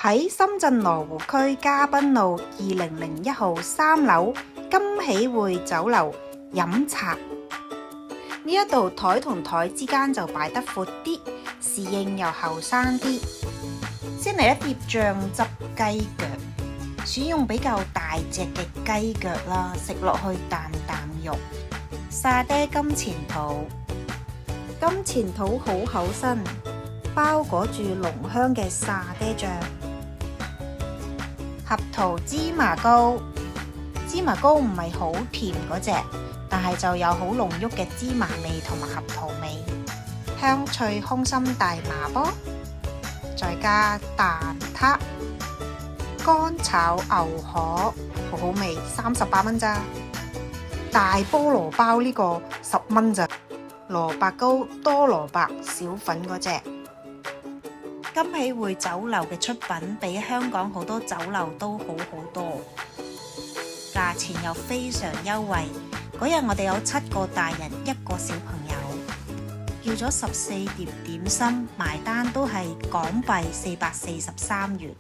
喺深圳羅湖區嘉賓路2001號3樓金喜匯酒樓飲茶。呢一度台同台之間就擺得闊啲，侍應又後生啲。先嚟一碟醬汁雞腳，選用比較大隻嘅雞腳啦，食落去啖啖肉。沙爹金錢肚，金錢肚好厚身，包裹住濃香嘅沙爹醬。合桃芝麻糕，芝麻糕唔係好甜嗰隻，但係就有好濃郁嘅芝麻味同埋合桃味。香脆空心大麻波，再加蛋撻，乾炒牛河，好好味，38蚊咋。大菠蘿包呢個10蚊咋。蘿蔔糕多蘿蔔少粉嗰隻。金喜匯酒樓嘅出品比香港好多酒樓都好好多，價錢又非常優惠。嗰日我哋有7個大人1個小朋友，叫咗14碟點心，埋單都係港幣443元。